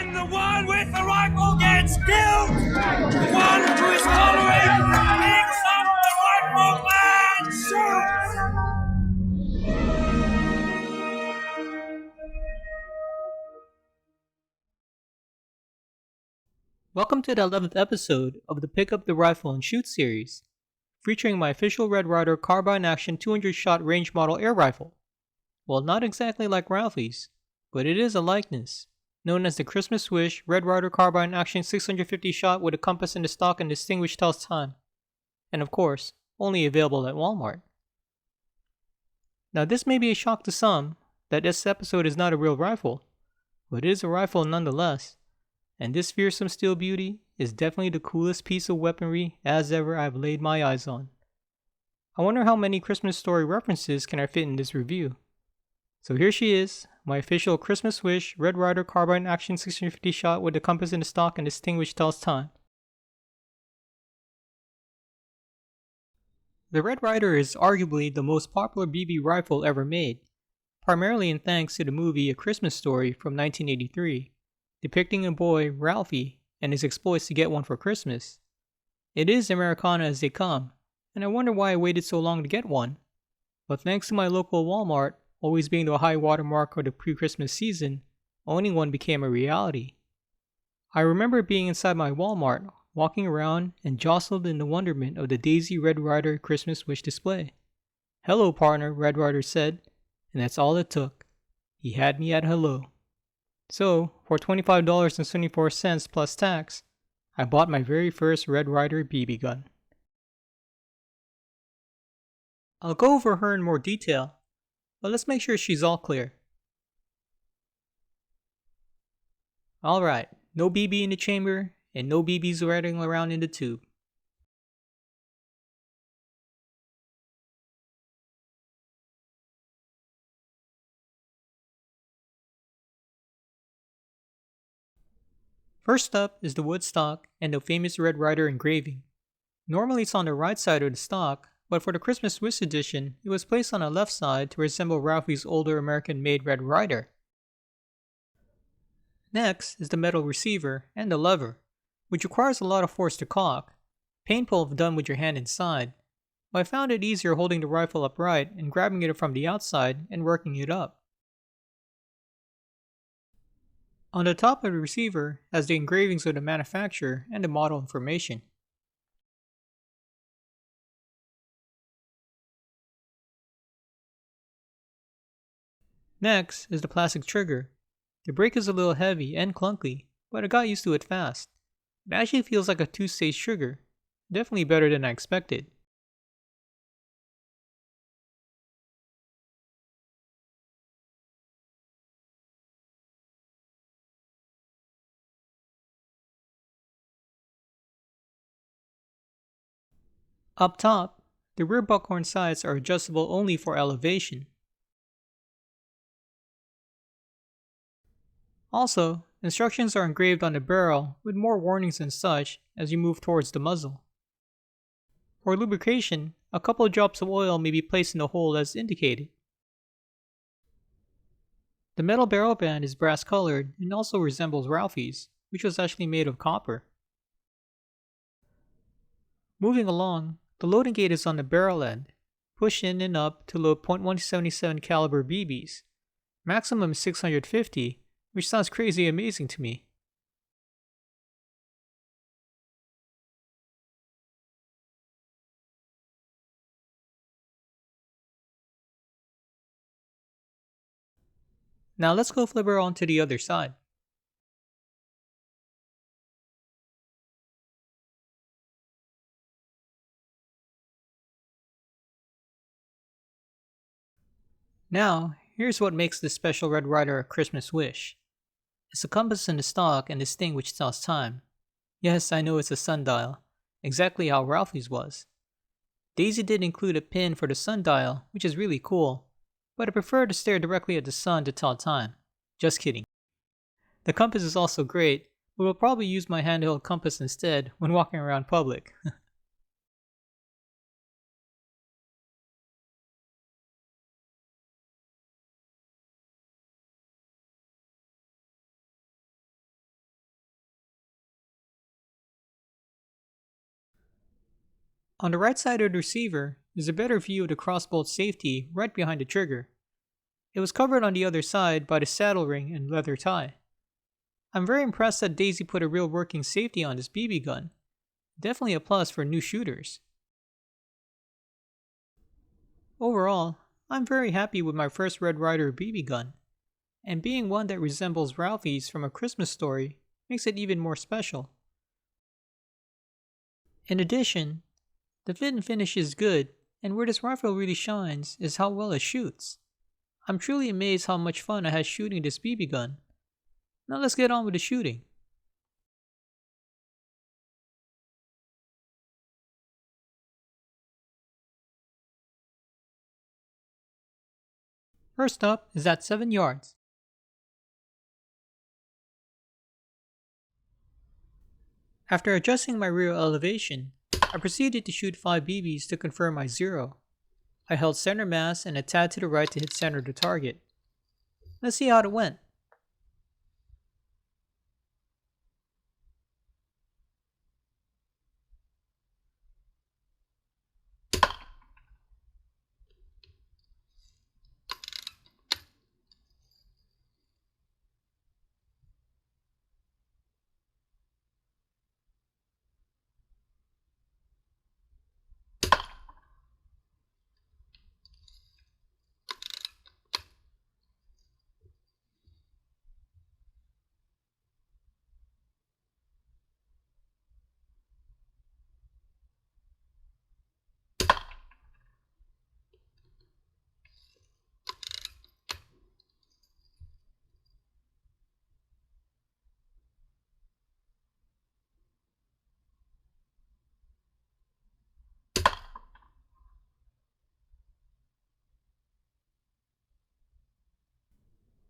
When the one with the rifle gets killed, the one who is following picks up the rifle and shoots. Welcome to the 11th episode of the Pick Up the Rifle and Shoot series, featuring my official Red Ryder Carbine Action 200-shot range model air rifle. Well, not exactly like Ralphie's, but it is a likeness, known as the Christmas Swish Red Ryder Carbine Action 650-shot with a compass in the stock and distinguished tells time. And of course, only available at Walmart. Now this may be a shock to some, that this episode is not a real rifle, but it is a rifle nonetheless. And this fearsome steel beauty is definitely the coolest piece of weaponry as ever I've laid my eyes on. I wonder how many Christmas story references can I fit in this review. So here she is, my official Christmas Swish Red Ryder Carbine Action 650 shot with the compass in the stock and distinguished tells time. The Red Ryder is arguably the most popular BB rifle ever made, primarily in thanks to the movie A Christmas Story from 1983. Depicting a boy, Ralphie, and his exploits to get one for Christmas. It is Americana as they come, and I wonder why I waited so long to get one. But thanks to my local Walmart always being the high watermark of the pre-Christmas season, owning one became a reality. I remember being inside my Walmart, walking around and jostled in the wonderment of the Daisy Red Ryder Christmas Wish display. "Hello, partner," Red Ryder said, and that's all it took. He had me at hello. So, for $25.74 plus tax, I bought my very first Red Ryder BB gun. I'll go over her in more detail, but let's make sure she's all clear. Alright, no BB in the chamber, and no BBs rattling around in the tube. First up is the wood stock and the famous Red Ryder engraving. Normally it's on the right side of the stock, but for the Christmas Swiss edition, it was placed on the left side to resemble Ralphie's older American-made Red Ryder. Next is the metal receiver and the lever, which requires a lot of force to cock, painful if done with your hand inside, but I found it easier holding the rifle upright and grabbing it from the outside and working it up. On the top of the receiver has the engravings of the manufacturer and the model information. Next is the plastic trigger. The break is a little heavy and clunky, but I got used to it fast. It actually feels like a two-stage trigger, definitely better than I expected. Up top, the rear buckhorn sights are adjustable only for elevation. Also, instructions are engraved on the barrel with more warnings and such as you move towards the muzzle. For lubrication, a couple of drops of oil may be placed in the hole as indicated. The metal barrel band is brass colored and also resembles Ralphie's, which was actually made of copper. Moving along, the loading gate is on the barrel end. Push in and up to load .177 caliber BBs. Maximum is 650, which sounds crazy amazing to me. Now let's go flip her onto the other side. Now, here's what makes this special Red Ryder a Christmas wish. It's a compass in the stock and this thing which tells time. Yes, I know it's a sundial, exactly how Ralphie's was. Daisy did include a pin for the sundial, which is really cool, but I prefer to stare directly at the sun to tell time. Just kidding. The compass is also great, but will probably use my handheld compass instead when walking around public. On the right side of the receiver is a better view of the crossbolt safety right behind the trigger. It was covered on the other side by the saddle ring and leather tie. I'm very impressed that Daisy put a real working safety on this BB gun. Definitely a plus for new shooters. Overall, I'm very happy with my first Red Ryder BB gun, and being one that resembles Ralphie's from A Christmas Story makes it even more special. In addition, the fit and finish is good, and where this rifle really shines is how well it shoots. I'm truly amazed how much fun I had shooting this BB gun. Now let's get on with the shooting. First up is at 7 yards. After adjusting my rear elevation, I proceeded to shoot 5 BBs to confirm my 0. I held center mass and a tad to the right to hit center of the target. Let's see how it went.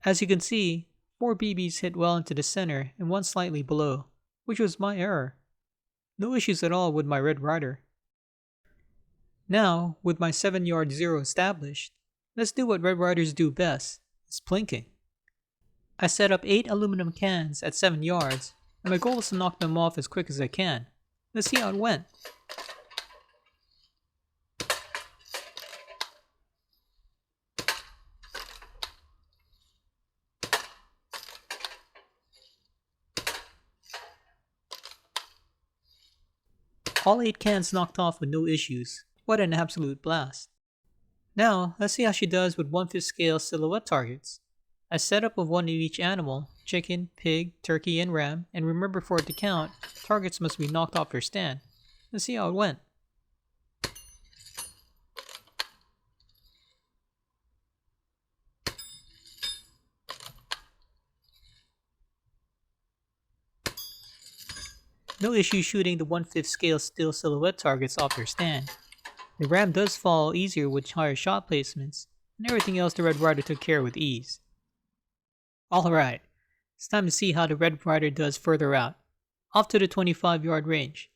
As you can see, 4 BBs hit well into the center and 1 slightly below, which was my error. No issues at all with my Red Ryder. Now, with my 7-yard 0 established, let's do what Red Ryders do best, it's plinking. I set up 8 aluminum cans at 7 yards, and my goal is to knock them off as quick as I can. Let's see how it went. All 8 cans knocked off with no issues. What an absolute blast. Now, let's see how she does with 1/5 scale silhouette targets. I set up with 1 in each animal, chicken, pig, turkey, and ram, and remember for it to count, targets must be knocked off their stand. Let's see how it went. No issue shooting the 1/5 scale steel silhouette targets off their stand. The ram does fall easier with higher shot placements, and everything else the Red Ryder took care of with ease. Alright, it's time to see how the Red Ryder does further out, off to the 25-yard range.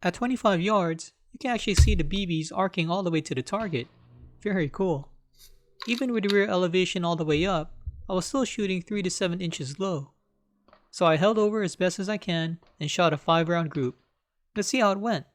At 25 yards, you can actually see the BBs arcing all the way to the target. Very cool. Even with the rear elevation all the way up, I was still shooting 3 to 7 inches low. So I held over as best as I can and shot a 5-round group. Let's see how it went.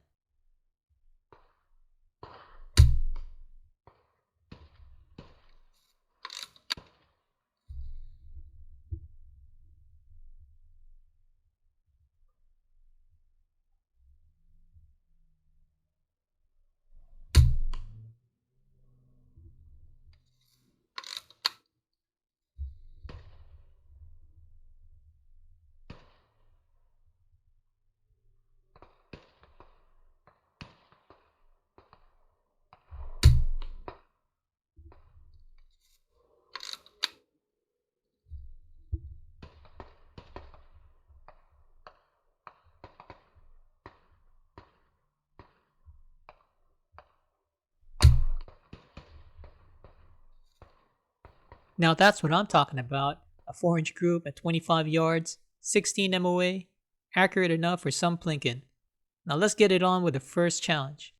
Now that's what I'm talking about. A 4-inch group at 25 yards, 16 MOA, accurate enough for some plinking. Now let's get it on with the first challenge.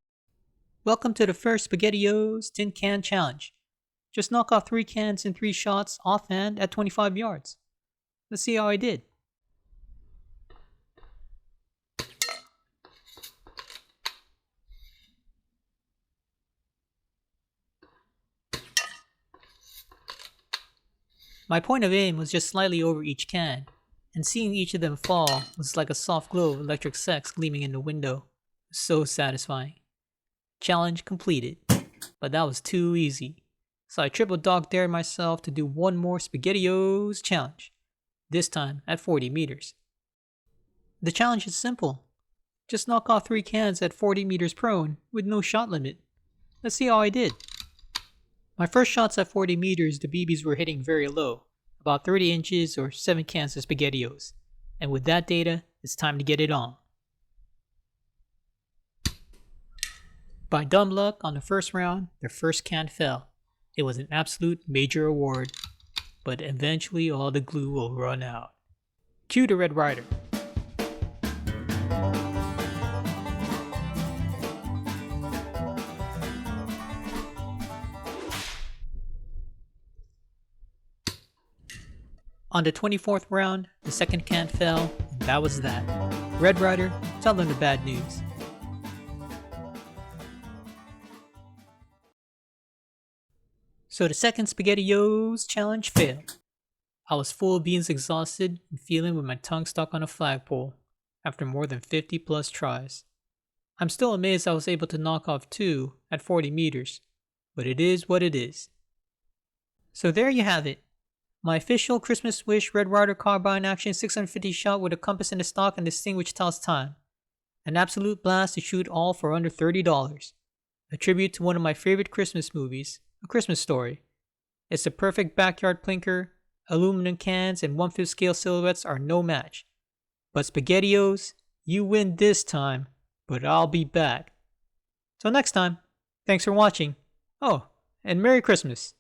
Welcome to the first Spaghettios Tin Can challenge. Just knock off 3 cans in 3 shots offhand at 25 yards. Let's see how I did. My point of aim was just slightly over each can, and seeing each of them fall was like a soft glow of electric sex gleaming in the window. So satisfying. Challenge completed, but that was too easy. So I triple dog dared myself to do one more Spaghettios challenge, this time at 40 meters. The challenge is simple. Just knock off 3 cans at 40 meters prone with no shot limit. Let's see how I did. My first shots at 40 meters, the BBs were hitting very low, about 30 inches or 7 cans of Spaghettios. And with that data, it's time to get it on. By dumb luck, on the first round, the first can fell. It was an absolute major award, but eventually all the glue will run out. Cue the Red Ryder. On the 24th round, the second can fell, and that was that. Red Ryder, tell them the bad news. So the second Spaghettios challenge failed. I was full of beans exhausted and feeling with my tongue stuck on a flagpole after more than 50 plus tries. I'm still amazed I was able to knock off 2 at 40 meters, but it is what it is. So there you have it. My official Christmas Wish Red Ryder Carbine Action 650 shot with a compass in the stock and this thing which tells time. An absolute blast to shoot all for under $30. A tribute to one of my favorite Christmas movies, A Christmas Story. It's the perfect backyard plinker. Aluminum cans and 1/5 scale silhouettes are no match. But Spaghettios, you win this time, but I'll be back. Till next time, thanks for watching. Oh, and Merry Christmas.